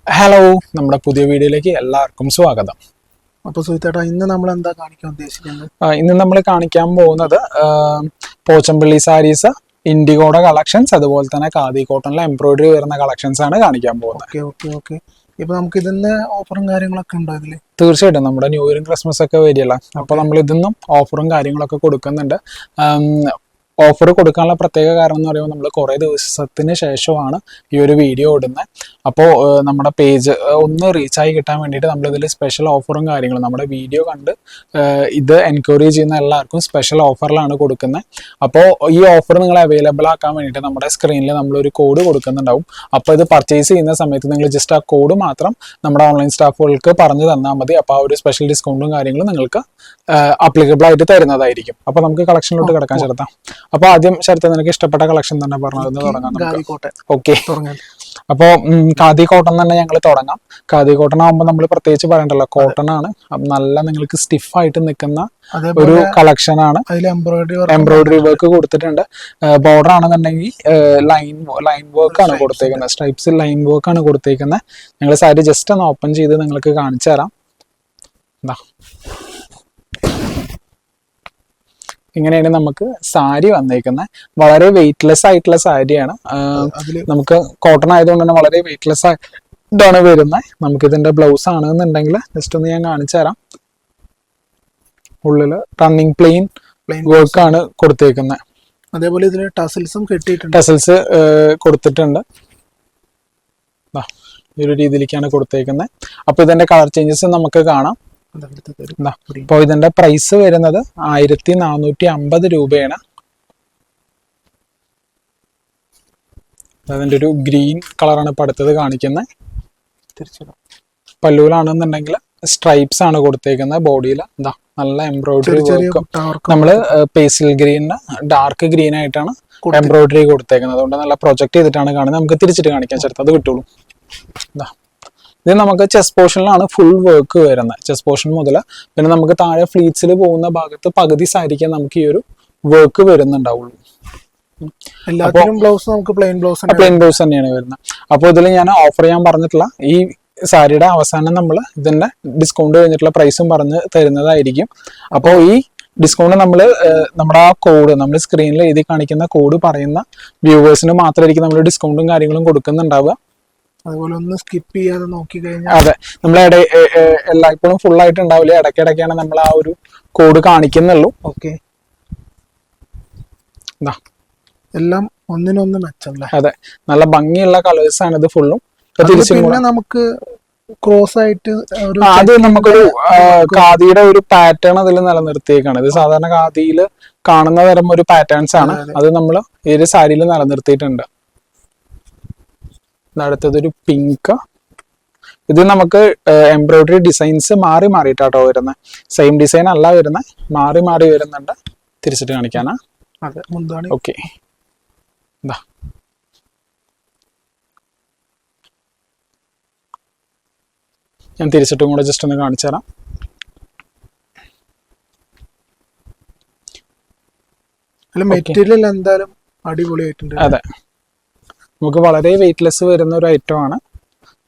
Hello, നമ്മുടെ പുതിയ വീഡിയോയിലേക്ക് എല്ലാവർക്കും സ്വാഗതം. അപ്പോൾ സുഹിത്തേട്ടാ, ഇന്ന് നമ്മൾ എന്താ കാണിക്കാൻ ഉദ്ദേശിക്കുന്നത്? ഇന്ന് നമ്മൾ കാണിക്കാൻ പോകുന്നത് പോച്ചമ്പള്ളി സാരീസ്, ഇൻഡിഗോയുടെ കളക്ഷൻസ്, അതുപോലെ തന്നെ ഖാദി കോട്ടണിലെ എംബ്രോയിഡറി വരുന്ന കളക്ഷൻസ് ആണ് കാണിക്കാൻ പോകുന്നത്. ഓക്കെ ഓക്കെ ഓക്കെ ഇപ്പൊ നമുക്ക് ഇതിന്ന് ഓഫറും കാര്യങ്ങളൊക്കെ ഉണ്ടോ ഇതില്? തീർച്ചയായിട്ടും നമ്മുടെ ന്യൂ ഇയറും ക്രിസ്മസ് ഒക്കെ വരികയല്ല, അപ്പോൾ നമ്മൾ ഇതിന്നും ഓഫറും കാര്യങ്ങളൊക്കെ കൊടുക്കുന്നുണ്ട്. ഓഫർ കൊടുക്കാനുള്ള പ്രത്യേക കാരണം എന്ന് പറയുമ്പോൾ നമ്മൾ കുറേ ദിവസത്തിന് ശേഷമാണ് ഈ ഒരു വീഡിയോ ഇടുന്നത്. അപ്പോൾ നമ്മുടെ പേജ് ഒന്ന് റീച്ചായി കിട്ടാൻ വേണ്ടിയിട്ട് നമ്മളിതിൽ സ്പെഷ്യൽ ഓഫറും കാര്യങ്ങളും നമ്മുടെ വീഡിയോ കണ്ട് ഇത് എൻക്വയറി ചെയ്യുന്ന എല്ലാവർക്കും സ്പെഷ്യൽ ഓഫറിലാണ് കൊടുക്കുന്നത്. അപ്പോൾ ഈ ഓഫർ നിങ്ങൾ അവൈലബിൾ ആക്കാൻ വേണ്ടിയിട്ട് നമ്മുടെ സ്ക്രീനിൽ നമ്മളൊരു കോഡ് കൊടുക്കുന്നുണ്ടാവും. അപ്പോൾ ഇത് പർച്ചേസ് ചെയ്യുന്ന സമയത്ത് നിങ്ങൾ ജസ്റ്റ് ആ കോഡ് മാത്രം നമ്മുടെ ഓൺലൈൻ സ്റ്റാഫുകൾക്ക് പറഞ്ഞു തന്നാൽ മതി. അപ്പോൾ ആ ഒരു സ്പെഷ്യൽ ഡിസ്കൗണ്ടും കാര്യങ്ങളും നിങ്ങൾക്ക് അപ്ലിക്കബിൾ ആയിട്ട് തരുന്നതായിരിക്കും. അപ്പോൾ നമുക്ക് കളക്ഷനിലോട്ട് കിടക്കാൻ ചേർത്താം. അപ്പൊ ആദ്യം ശരത്ത്, നിനക്ക് ഇഷ്ടപ്പെട്ട കളക്ഷൻ തന്നെ പറഞ്ഞത് തുടങ്ങാം. ഓക്കെ, അപ്പോൾ ഖാദി കോട്ടൺ തന്നെ ഞങ്ങൾ തുടങ്ങാം. ഖാദി കോട്ടൺ ആകുമ്പോൾ നമ്മൾ പ്രത്യേകിച്ച് പറയണ്ടല്ലോ, കോട്ടൺ ആണ്, നല്ല നിങ്ങൾക്ക് സ്റ്റിഫായിട്ട് നിൽക്കുന്ന ഒരു കളക്ഷൻ ആണ്. എംബ്രോയിഡറി വർക്ക് കൊടുത്തിട്ടുണ്ട്. ബോർഡർ ആണെന്നുണ്ടെങ്കിൽ ലൈൻ വർക്ക് ആണ് കൊടുത്തേക്കുന്നത്, സ്ട്രൈപ്സ് ലൈൻ വർക്ക് ആണ് കൊടുത്തേക്കുന്നത്. ഞങ്ങൾ സാരി ജസ്റ്റ് ഒന്ന് ഓപ്പൺ ചെയ്ത് നിങ്ങൾക്ക് കാണിച്ചു തരാം. എന്താ, ഇങ്ങനെയാണ് നമുക്ക് സാരി വന്നേക്കുന്നത്. വളരെ വെയിറ്റ്ലെസ് ആയിട്ടുള്ള സാരിയാണ്. നമുക്ക് കോട്ടൺ ആയതുകൊണ്ട് തന്നെ വളരെ വെയിറ്റ്ലെസ് ആയിട്ടാണ് വരുന്നത്. നമുക്ക് ഇതിന്റെ ബ്ലൗസ് ആണെന്നുണ്ടെങ്കിൽ ജസ്റ്റ് ഒന്ന് ഞാൻ കാണിച്ചു തരാം. ഉള്ളില് റണ്ണിങ് പ്ലെയിൻ വർക്ക് ആണ് കൊടുത്തേക്കുന്നത്. അതേപോലെ ഇതിൽ ടസൽസും കിട്ടിയിട്ടുണ്ട്. ടസൽസ് കൊടുത്തിട്ടുണ്ട്. ഈ ഒരു രീതിയിലേക്കാണ് കൊടുത്തേക്കുന്നത്. അപ്പൊ ഇതിന്റെ കളർ ചേഞ്ചസ് നമുക്ക് കാണാം. അപ്പോൾ ഇതിന്റെ പ്രൈസ് വരുന്നത് 1450 രൂപയാണ്. അതിന്റെ ഒരു ഗ്രീൻ കളറാണ് ഇപ്പൊ അടുത്തത് കാണിക്കുന്നത്. പല്ലൂലാണെന്നുണ്ടെങ്കിൽ സ്ട്രൈപ്സ് ആണ് കൊടുത്തേക്കുന്നത്. ബോഡിയിൽ എന്താ നല്ല എംബ്രോയിഡറി വർക്ക്. നമ്മള് പേസ്റ്റൽ ഗ്രീനിന് ഡാർക്ക് ഗ്രീൻ ആയിട്ടാണ് എംബ്രോയിഡറി കൊടുത്തേക്കുന്നത്. അതുകൊണ്ട് നല്ല പ്രൊജക്ട് ചെയ്തിട്ടാണ് കാണുന്നത്. നമുക്ക് തിരിച്ചിട്ട് കാണിക്കാൻ ചേർത്ത് അത് കിട്ടുള്ളൂ. എന്താ, ഇത് നമുക്ക് ചെസ്റ്റ് പോർഷനിലാണ് ഫുൾ വർക്ക് വരുന്നത്. ചെസ്റ്റ് പോർഷൻ മുതൽ പിന്നെ നമുക്ക് താഴെ ഫ്ലീറ്റ്സിൽ പോകുന്ന ഭാഗത്ത് പകുതി സാരിക്ക് നമുക്ക് ഈ ഒരു വർക്ക് വരുന്നുണ്ടാവുള്ളൂ. പ്ലെയിൻ ബ്ലൗസ് തന്നെയാണ് വരുന്നത്. അപ്പോൾ ഇതിൽ ഞാൻ ഓഫർ ചെയ്യാൻ പറഞ്ഞിട്ടുള്ള ഈ സാരിയുടെ അവസാനം നമ്മൾ ഇതിന്റെ ഡിസ്കൗണ്ട് കഴിഞ്ഞിട്ടുള്ള പ്രൈസും പറഞ്ഞ് തരുന്നതായിരിക്കും. അപ്പോൾ ഈ ഡിസ്കൗണ്ട് നമ്മുടെ ആ കോഡ് നമ്മൾ സ്ക്രീനിൽ എഴുതി കാണിക്കുന്ന കോഡ് പറയുന്ന വ്യൂവേഴ്സിന് മാത്രമായിരിക്കും നമ്മൾ ഡിസ്കൗണ്ടും കാര്യങ്ങളും കൊടുക്കുന്നുണ്ടാവുക. അതുപോലെ ഒന്ന് സ്കിപ്പ് ചെയ്യാതെ നോക്കി കഴിഞ്ഞാൽ, അതെ, നമ്മൾ എല്ലായ്പ്പോഴും ഫുൾ ആയിട്ട് ഉണ്ടാവില്ല, ഇടയ്ക്കിടയ്ക്കാണ് നമ്മൾ ആ ഒരു കോഡ് കാണിക്കുന്നുള്ളൂ. ഓക്കെ, എല്ലാം ഒന്നിനൊന്ന് മെച്ചം. അതെ, നല്ല ഭംഗിയുള്ള കളേഴ്സ് ആണ് ഇത് ഫുള്ളും. പിന്നെ നമുക്ക് ക്രോസ് ആയിട്ട് അത് നമുക്കൊരു ഖാദിയുടെ ഒരു പാറ്റേൺ അതിൽ നിലനിർത്തിയേക്കാണ്. ഇത് സാധാരണ ഖാദിയിൽ കാണുന്ന തരം ഒരു പാറ്റേൺസ് ആണ്. അത് നമ്മൾ ഈ ഒരു സാരിയിൽ നിലനിർത്തിയിട്ടുണ്ട്. അടുത്തതൊരു പിങ്ക്. ഇത് നമുക്ക് എംബ്രോയിഡറി ഡിസൈൻസ് മാറി മാറിയിട്ടാട്ടോ വരുന്നത്. സെയിം ഡിസൈൻ അല്ല വരുന്നത്, മാറി മാറി വരുന്നുണ്ട്. തിരിച്ചിട്ട് കാണിക്കാനാ. ഓക്കെ, ഞാൻ തിരിച്ചിട്ടും കൂടെ ജസ്റ്റ് ഒന്ന് കാണിച്ചു തരാം. മെറ്റീരിയൽ എന്തായാലും അടിപൊളിയായിട്ടുണ്ട്. അതെ, നമുക്ക് വളരെ വെയിറ്റ്ലെസ് വരുന്ന ഒരു ഐറ്റം ആണ്.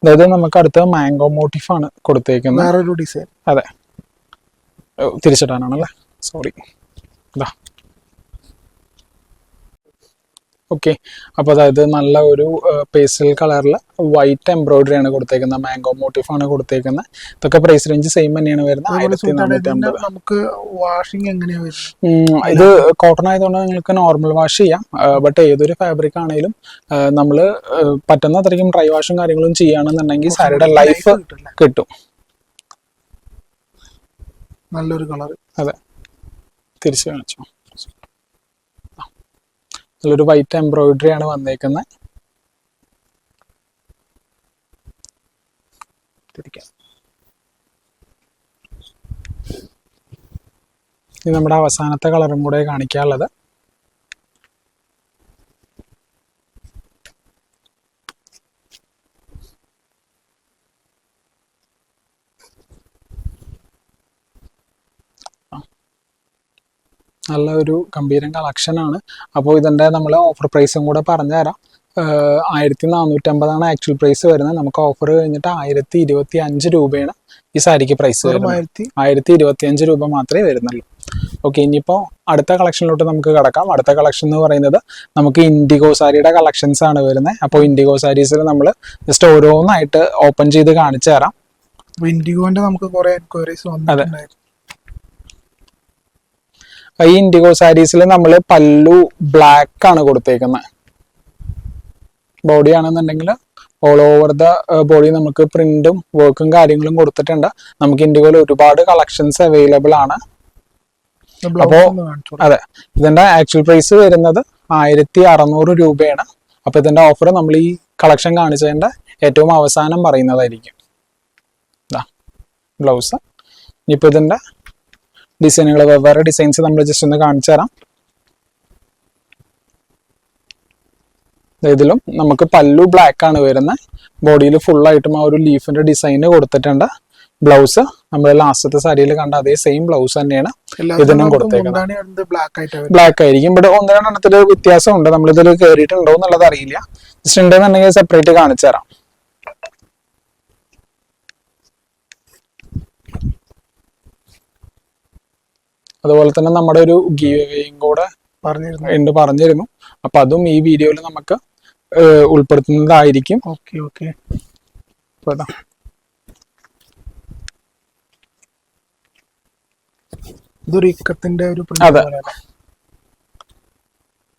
അതായത് നമുക്ക് അടുത്ത മാംഗോ മോട്ടീഫ് ആണ് കൊടുത്തേക്കുന്നത്. വേറൊരു ഡിസൈൻ. അതെ, തിരിച്ചിടാനാണല്ലേ, സോറി. ഓക്കെ, അപ്പോൾ അതായത് നല്ല ഒരു പേസ്റ്റൽ കളറിൽ വൈറ്റ് എംബ്രോയിഡറി ആണ് കൊടുത്തേക്കുന്നത്. മാംഗോ മോട്ടീഫ് ആണ് കൊടുത്തേക്കുന്നത്. ഇതൊക്കെ പ്രൈസ് റേഞ്ച് സെയിം തന്നെയാണ് വരുന്നത്, 1450. നമുക്ക് വാഷിംഗ് എങ്ങനെയാണ്? ഇത് കോട്ടൺ ആയതുകൊണ്ട് നിങ്ങൾക്ക് നോർമൽ വാഷ് ചെയ്യാം. ബട്ട് ഏതൊരു ഫാബ്രിക് ആണെങ്കിലും നമ്മൾ പറ്റുന്ന അത്രയ്ക്കും ഡ്രൈ വാഷും കാര്യങ്ങളും ചെയ്യുകയാണെന്നുണ്ടെങ്കിൽ സാരിയുടെ ലൈഫ് കിട്ടും. നല്ലൊരു കളർ. അതെ, തിരിച്ചു കാണിച്ചു. നല്ലൊരു വൈറ്റ് എംബ്രോയിഡറി ആണ് വന്നേക്കുന്നത്. ഇത് നമ്മുടെ അവസാനത്തെ കളറും കൂടെ കാണിക്കാനുള്ളത്. നല്ല ഒരു ഗംഭീരം കളക്ഷനാണ്. അപ്പോൾ ഇതിൻ്റെ നമ്മൾ ഓഫർ പ്രൈസും കൂടെ പറഞ്ഞു തരാം. 1450 ആക്ച്വൽ പ്രൈസ് വരുന്നത്. നമുക്ക് ഓഫർ കഴിഞ്ഞിട്ട് 1025 രൂപയാണ് ഈ സാരിക്ക് പ്രൈസ് വരുന്നത്. 1025 രൂപ മാത്രമേ വരുന്നുള്ളൂ. ഓക്കെ, ഇനിയിപ്പോൾ അടുത്ത കളക്ഷനിലോട്ട് നമുക്ക് കിടക്കാം. അടുത്ത കളക്ഷൻ എന്ന് പറയുന്നത് നമുക്ക് ഇൻഡിഗോ സാരിയുടെ കളക്ഷൻസ് ആണ് വരുന്നത്. അപ്പോൾ ഇൻഡിഗോ സാരീസിൽ നമ്മൾ ജസ്റ്റ് ഓരോന്നായിട്ട് ഓപ്പൺ ചെയ്ത് കാണിച്ചു തരാം. ഇൻഡിഗോന്റെ നമുക്ക് കുറെ എൻക്വയറീസ് വന്നിട്ടുണ്ടായിരുന്നു. ഈ ഇൻഡിഗോ സാരീസിൽ നമ്മൾ പല്ലു ബ്ലാക്ക് ആണ് കൊടുത്തേക്കുന്നത്. ബോഡി ആണെന്നുണ്ടെങ്കിൽ ഓൾ ഓവർ ദ ബോഡി നമുക്ക് പ്രിന്റും വർക്കും കാര്യങ്ങളും കൊടുത്തിട്ടുണ്ട്. നമുക്ക് ഇൻഡിഗോയിൽ ഒരുപാട് കളക്ഷൻസ് അവൈലബിൾ ആണ്. അപ്പോ അതെ, ഇതിന്റെ ആക്ച്വൽ പ്രൈസ് വരുന്നത് 1600 രൂപയാണ്. അപ്പൊ ഇതിന്റെ ഓഫർ നമ്മൾ ഈ കളക്ഷൻ കാണിച്ചതിന്റെ ഏറ്റവും അവസാനം പറയുന്നതായിരിക്കും. ബ്ലൗസ്. ഇനിയിപ്പോ ഇതിന്റെ ഡിസൈനുകൾ, വെവ്വേറെ ഡിസൈൻസ് നമ്മൾ ജസ്റ്റ് ഒന്ന് കാണിച്ചു തരാം. ഇതിലും നമുക്ക് പല്ലു ബ്ലാക്ക് ആണ് വരുന്നത്. ബോഡിയിൽ ഫുള്ളായിട്ടും ആ ഒരു ലീഫിന്റെ ഡിസൈന് കൊടുത്തിട്ടുണ്ട്. ബ്ലൗസ് നമ്മൾ ലാസ്റ്റത്തെ സാരിയിൽ കണ്ട അതേ സെയിം ബ്ലൗസ് തന്നെയാണ് ഇതിനും കൊടുത്തേക്കുന്നത്. ബ്ലാക്ക് ആയിരിക്കും. ഇവിടെ ഒന്ന് രണ്ടെണ്ണത്തിൽ വ്യത്യാസമുണ്ട്. നമ്മളിതിൽ കയറിയിട്ടുണ്ടോ എന്നുള്ളത് അറിയില്ല. ജസ്റ്റ് ഉണ്ടെന്നുണ്ടെങ്കിൽ സെപ്പറേറ്റ് കാണിച്ചു തരാം. അതുപോലെ തന്നെ നമ്മുടെ ഒരു ഗീവ് അവേയും കൂടെ പറഞ്ഞിരുന്നു. അപ്പൊ അതും ഈ വീഡിയോയിൽ നമുക്ക് ഉൾപ്പെടുത്തുന്നതായിരിക്കും. അതെ,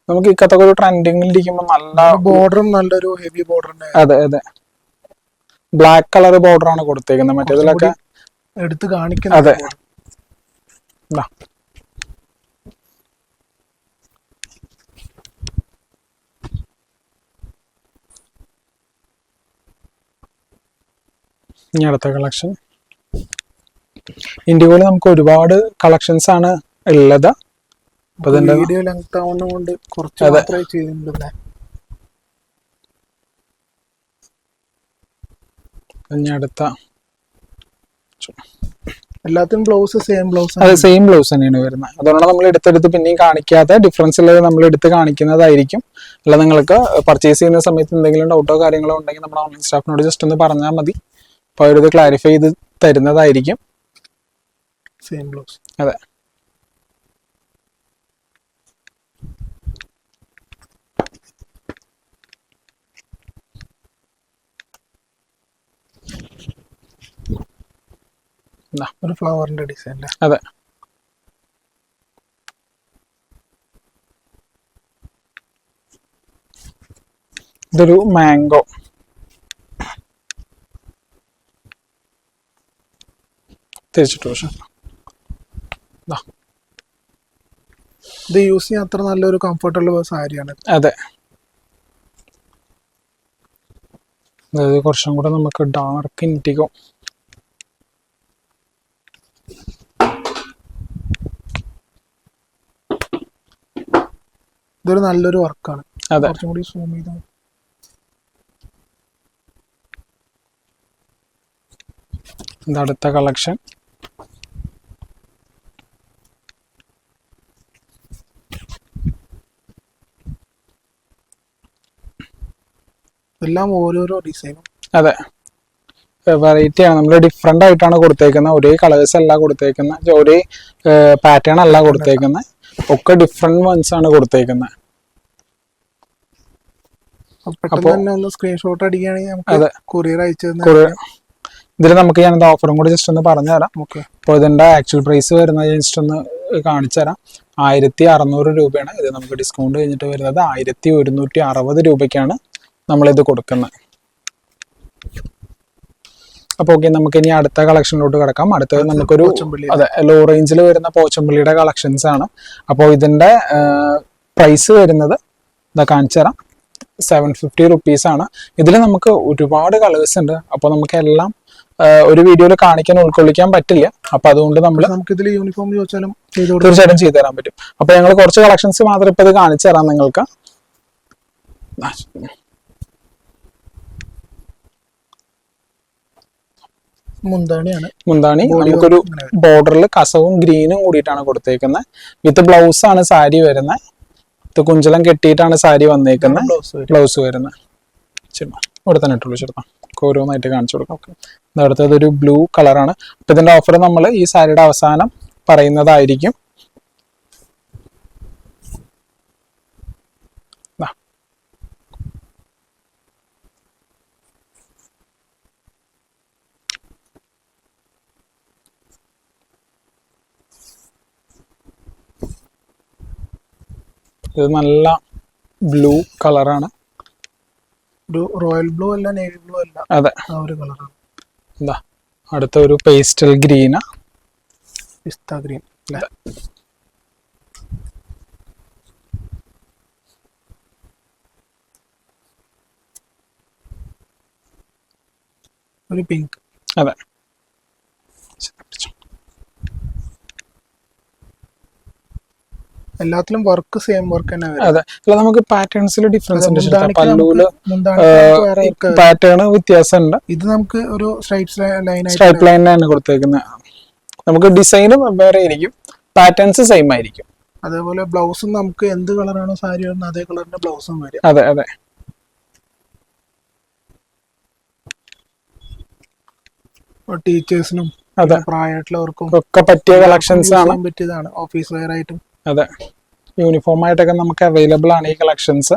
നമുക്ക് ഇക്കത്തൊക്കെ ഒരു ട്രെൻഡിങ്ങിൽ ഇരിക്കുമ്പോൾ നല്ല ബോർഡറും നല്ലൊരു ഹെവി ബോർഡർ. അതെ അതെ, ബ്ലാക്ക് കളർ ബോർഡർ ആണ് കൊടുത്തേക്കുന്നത്. മറ്റേതിലൊക്കെ എടുത്ത് കാണിക്കുന്നത്. അതെ, ഇനി അടുത്ത കളക്ഷൻ. ഇൻഡിഗോയിൽ നമുക്ക് ഒരുപാട് കളക്ഷൻസ് ആണ് ഉള്ളത്. വീഡിയോ ലെങ്ത് ആവുന്നതുകൊണ്ട് കുറച്ച് മാത്രമേ ചെയ്യുന്നുള്ളൂ. ഇനി അടുത്ത എല്ലാത്തിനും ബ്ലൗസ് സെയിം ബ്ലൗസ്. അതെ, സെയിം ബ്ലൗസ് തന്നെയാണ് വരുന്നത്. അതുകൊണ്ടാണ് നമ്മൾ എടുത്തെടുത്ത് പിന്നെയും കാണിക്കാതെ ഡിഫറൻസ് ഉള്ളത് നമ്മൾ എടുത്ത് കാണിക്കുന്നതായിരിക്കും. അല്ല, നിങ്ങൾക്ക് പർച്ചേസ് ചെയ്യുന്ന സമയത്ത് എന്തെങ്കിലും ഡൗട്ടോ കാര്യങ്ങളോ ഉണ്ടെങ്കിൽ നമ്മുടെ ഓൺലൈൻ സ്റ്റാഫിനോട് ജസ്റ്റ് ഒന്ന് പറഞ്ഞാൽ മതി. അപ്പോൾ അവരിത് ക്ലാരിഫൈ ചെയ്ത് തരുന്നതായിരിക്കും. Same blouse. അതെ, ഒരു ഫ്ലവറിന്റെ ഡിസൈൻ. അതെ, ഇതൊരു മാംഗോ. തിരിച്ചിട്ട് ഇത് യൂസ് ചെയ്യാൻ അത്ര നല്ലൊരു കംഫർട്ടബിൾ സാരിയാണ്. അതെ, അതായത് കുറച്ചും കൂടെ നമുക്ക് ഡാർക്ക് ഇൻഡിഗോ. ഇതൊരു നല്ലൊരു വർക്കാണ്. അതെ, കുറച്ചും കൂടി സൂം ചെയ്താൽ ഇത് അടുത്ത കളക്ഷൻ. എല്ലാം ഓരോരോ ഡിസൈനും. അതെ, വെറൈറ്റി ആണ്. നമ്മൾ ഡിഫറെന്റ് ആയിട്ടാണ് കൊടുത്തേക്കുന്നത്. ഒരേ കളേഴ്സ് അല്ല കൊടുത്തേക്കുന്നത്, ഒരേ പാറ്റേൺ അല്ല കൊടുത്തേക്കുന്നത്. ഒക്കെ ഡിഫറെന്റ് വൺസ് ആണ് കൊടുത്തേക്കുന്നത്. സ്ക്രീൻഷോട്ട് അടിക്കുകയാണെങ്കിൽ നമുക്ക് കൊറിയർ അയച്ചു. ഇതിൽ നമുക്ക് ഞാൻ ഓഫറും കൂടി ജസ്റ്റ് ഒന്ന് പറഞ്ഞുതരാം. അപ്പോൾ ഇതിന്റെ ആക്ച്വൽ പ്രൈസ് വരുന്നത് ജസ്റ്റ് ഒന്ന് കാണിച്ചു തരാം. 1600 രൂപയാണ്. ഇത് നമുക്ക് ഡിസ്കൗണ്ട് കഴിഞ്ഞിട്ട് വരുന്നത് 1160 രൂപയ്ക്കാണ് നമ്മളിത് കൊടുക്കുന്നത്. അപ്പോൾ ഓക്കെ, നമുക്ക് ഇനി അടുത്ത കളക്ഷനിലോട്ട് കിടക്കാം. അടുത്തത് നമുക്കൊരു അതെ ലോ റേഞ്ചിൽ വരുന്ന പോച്ചമ്പള്ളിയുടെ കളക്ഷൻസ് ആണ്. അപ്പോൾ ഇതിന്റെ പ്രൈസ് വരുന്നത് ഇതാ കാണിച്ചു തരാം. 750 റുപ്പീസ് ആണ്. ഇതിൽ നമുക്ക് ഒരുപാട് കളേഴ്സ് ഉണ്ട്. അപ്പോൾ നമുക്ക് എല്ലാം ഒരു വീഡിയോയിൽ കാണിക്കാൻ ഉൾക്കൊള്ളിക്കാൻ പറ്റില്ല. അപ്പൊ അതുകൊണ്ട് നമുക്ക് ഇതിൽ യൂണിഫോം ചോദിച്ചാലും തീർച്ചയായിട്ടും ചെയ്തു തരാൻ പറ്റും. അപ്പൊ ഞങ്ങൾ കുറച്ച് കളക്ഷൻസ് മാത്രം ഇപ്പൊ ഇത് കാണിച്ചു തരാം നിങ്ങൾക്ക്. മുന്താണി നമുക്കൊരു ബോർഡറിൽ കസവും ഗ്രീനും കൂടിയിട്ടാണ് കൊടുത്തേക്കുന്നത്. വിത്ത് ബ്ലൗസ് ആണ് സാരി വരുന്നത്. ഇത് കുഞ്ചലം കെട്ടിയിട്ടാണ് സാരി വന്നേക്കുന്നത്. ബ്ലൗസ് ബ്ലൗസ് വരുന്നത് ചുമ്മാ ഇവിടെ തന്നെ ഇട്ടുള്ളൂ. ചെറുപ്പം ഓരോന്നായിട്ട് കാണിച്ചു കൊടുക്കാം. അടുത്തത് ഒരു ബ്ലൂ കളറാണ്. അപ്പൊ ഇതിന്റെ ഓഫർ നമ്മൾ ഈ സാരിയുടെ അവസാനം പറയുന്നതായിരിക്കും. ഇത് നല്ല ബ്ലൂ കളറാണ്. റോയൽ ബ്ലൂ അല്ല, നേവി ബ്ലൂ അല്ല, അതെ ആ ഒരു കളറാണ്. എന്താ അടുത്ത ഒരു പേസ്റ്റൽ ഗ്രീന്, പിസ്ത ഗ്രീൻ അല്ലേ. ഒരു പിങ്ക്. അതെ എല്ലാത്തിലും വർക്ക് സെയിം വർക്ക് തന്നെ വരും. അതെ. അല്ല നമുക്ക് പാറ്റേൺസിൽ ഡിഫറൻസ് ഉണ്ട്. മുന്താണിക്ക് പല്ലൂല് മുന്താണിക്ക് വേറെ work. പാറ്റേൺ വ്യത്യാസമുണ്ട്. ഇത് നമുക്ക് ഒരു സ്ട്രൈപ്പ് ലൈൻ സ്ട്രൈപ്പ് ലൈൻ ആണ് കൊടുത്തേക്കുന്നത്. നമുക്ക് ഡിസൈനും വേറെ ആയിരിക്കും, പാറ്റേൺസ് സെയിം ആയിരിക്കും. അതേപോലെ ബ്ലൗസും നമുക്ക് എന്ത് കളറാണോ സാരി വരുന്നത് അതേ കളറിന്റെ ബ്ലൗസും വരും. അതെ അതെ. ടീച്ചേഴ്സിനും അതെ പ്രായമായിട്ടുള്ളവർക്കും ഒക്കെ പറ്റിയ കളക്ഷൻസ് ആണ്. പറ്റിയതാണ്. ഓഫീസ് വെയർ ആയിട്ടും അതെ യൂണിഫോം ആയിട്ടൊക്കെ നമുക്ക് അവൈലബിൾ ആണ് ഈ കളക്ഷൻസ്.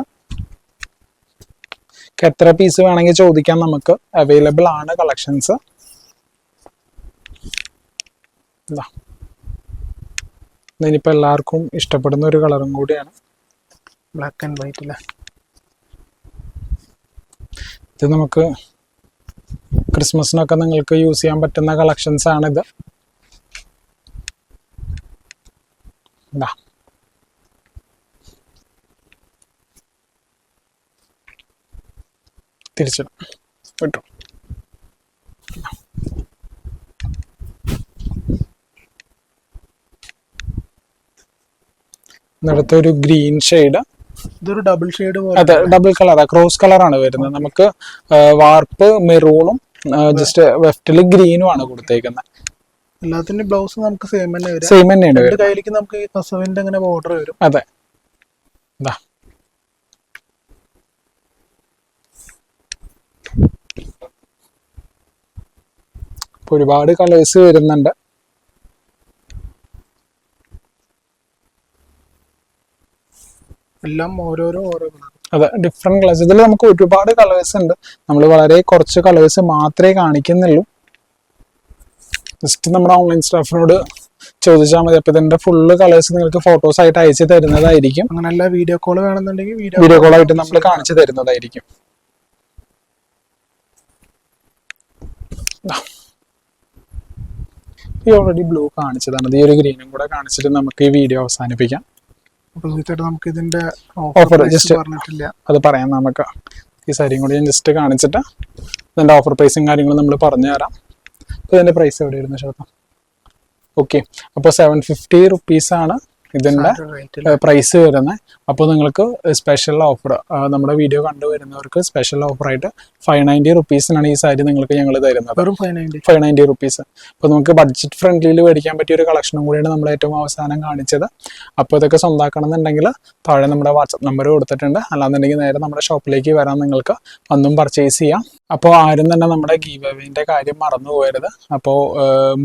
എത്ര പീസ് വേണമെങ്കിൽ ചോദിക്കാം, നമുക്ക് അവൈലബിൾ ആണ് കളക്ഷൻസ്. ഇതിനിപ്പോ എല്ലാവർക്കും ഇഷ്ടപ്പെടുന്ന ഒരു കളറും കൂടിയാണ് ബ്ലാക്ക് ആൻഡ് വൈറ്റ് അല്ലേ. ഇത് നമുക്ക് ക്രിസ്മസിനൊക്കെ നിങ്ങൾക്ക് യൂസ് ചെയ്യാൻ പറ്റുന്ന കളക്ഷൻസ് ആണിത്. തിരിച്ചിടും വിട്ടു. അടുത്തൊരു ഗ്രീൻ ഷെയ്ഡ്. ഇതൊരു ഡബിൾ ഷെയ്ഡ് പോലെ. അതെ ഡബിൾ കളറാ, ക്രോസ് കളറാണ് വരുന്നത്. നമുക്ക് വാർപ്പ് മെറൂണും ജസ്റ്റ് വെഫ്റ്റില് ഗ്രീനും ആണ് കൊടുത്തേക്കുന്നത്. എല്ലാത്തിന്റെ ബ്ലൗസ് നമുക്ക് സെയിം തന്നെ വരും. സെയിം തന്നെയാണ് വരുന്നത്. കയ്യിലേക്ക് നമുക്ക് ഈ കസവിന്റെ അങ്ങനെ ബോർഡർ വരും. അതെ ഒരുപാട് കളേഴ്സ് വരുന്നുണ്ട്. എല്ലാം ഓരോരോ അതെ ഡിഫറെന്റ് കളേഴ്സ്. ഇതിൽ നമുക്ക് ഒരുപാട് കളേഴ്സ് ഉണ്ട്. നമ്മൾ വളരെ കുറച്ച് കളേഴ്സ് മാത്രമേ കാണിക്കുന്നുള്ളൂ. ജസ്റ്റ് നമ്മുടെ ഓൺലൈൻ സ്റ്റാഫിനോട് ചോദിച്ചാൽ മതി. അപ്പൊ ഇതിന്റെ ഫുള്ള് കളേഴ്സ് നിങ്ങൾക്ക് ഫോട്ടോസ് ആയിട്ട് അയച്ചു തരുന്നതായിരിക്കും. അങ്ങനെയല്ല വീഡിയോ കോൾ വേണമെന്നുണ്ടെങ്കിൽ വീഡിയോ കോൾ ആയിട്ട് നമ്മൾ കാണിച്ചു തരുന്നതായിരിക്കും. ഈ ഓൾറെഡി ബ്ലൂ കാണിച്ചതാണ്. ഈ ഒരു ഗ്രീനും കൂടെ കാണിച്ചിട്ട് നമുക്ക് ഈ വീഡിയോ അവസാനിപ്പിക്കാം. നമുക്ക് ഇതിന്റെ ഓഫർ ജസ്റ്റ് പറഞ്ഞിട്ടില്ല, അത് പറയാം. നമുക്ക് ഈ സാരിയും കൂടി ഞാൻ ജസ്റ്റ് കാണിച്ചിട്ട് ഇതിന്റെ ഓഫർ പ്രൈസും കാര്യങ്ങളും നമ്മൾ പറഞ്ഞു തരാം. അപ്പോൾ ഇതിന്റെ പ്രൈസ് എവിടെ വരുന്നത് ചേട്ടാ? ഓക്കെ, അപ്പോൾ 750 റുപ്പീസാണ് ഇതിന്റെ പ്രൈസ് വരുന്നത്. അപ്പോൾ നിങ്ങൾക്ക് സ്പെഷ്യൽ ഓഫർ, നമ്മുടെ വീഡിയോ കണ്ടുവരുന്നവർക്ക് സ്പെഷ്യൽ ഓഫറായിട്ട് 590 റുപ്പീസിനാണ് ഈ സാരി നിങ്ങൾക്ക് ഞങ്ങൾ തരുന്നത്. 590 റുപ്പീസ്. അപ്പോൾ നമുക്ക് ബഡ്ജറ്റ് ഫ്രണ്ട്ലിയിൽ മേടിക്കാൻ പറ്റിയ ഒരു കളക്ഷനും കൂടിയാണ് നമ്മൾ ഏറ്റവും അവസാനം കാണിച്ചത്. അപ്പോൾ ഇതൊക്കെ സ്വന്തമാക്കണം എന്നുണ്ടെങ്കിൽ താഴെ നമ്മുടെ വാട്സപ്പ് നമ്പർ കൊടുത്തിട്ടുണ്ട്. അല്ലാന്നുണ്ടെങ്കിൽ നേരെ നമ്മുടെ ഷോപ്പിലേക്ക് വരാൻ നിങ്ങൾക്ക് ഒന്നും പർച്ചേസ് ചെയ്യാം. അപ്പോൾ ആരും തന്നെ നമ്മുടെ ഗീവ് അവേന്റെ കാര്യം മറന്നു പോകരുത്. അപ്പോൾ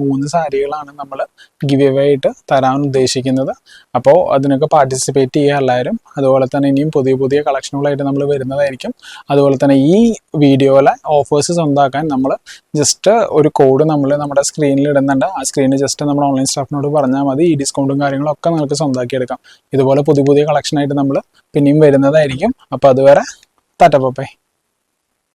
3 സാരികളാണ് നമ്മൾ ഗീവ് അവേ ആയിട്ട് തരാൻ ഉദ്ദേശിക്കുന്നത്. അപ്പോൾ അതിനൊക്കെ പാർട്ടിസിപ്പേറ്റ് ചെയ്യുക എല്ലാവരും. അതുപോലെ തന്നെ ഇനിയും പുതിയ പുതിയ കളക്ഷനുകളായിട്ട് നമ്മൾ വരുന്നതായിരിക്കും. അതുപോലെ തന്നെ ഈ വീഡിയോയിലെ ഓഫേഴ്സ് സ്വന്തമാക്കാൻ നമ്മൾ ജസ്റ്റ് ഒരു കോഡ് നമ്മൾ നമ്മുടെ സ്ക്രീനിൽ ഇടുന്നുണ്ട്. ആ സ്ക്രീനിൽ ജസ്റ്റ് നമ്മൾ ഓൺലൈൻ സ്റ്റാഫിനോട് പറഞ്ഞാൽ മതി. ഈ ഡിസ്കൗണ്ടും കാര്യങ്ങളൊക്കെ നിങ്ങൾക്ക് സ്വന്തമാക്കിയെടുക്കാം. ഇതുപോലെ പുതിയ പുതിയ കളക്ഷനായിട്ട് നമ്മൾ പിന്നെയും വരുന്നതായിരിക്കും. അപ്പോൾ അതുവരെ ടാറ്റ ബൈ.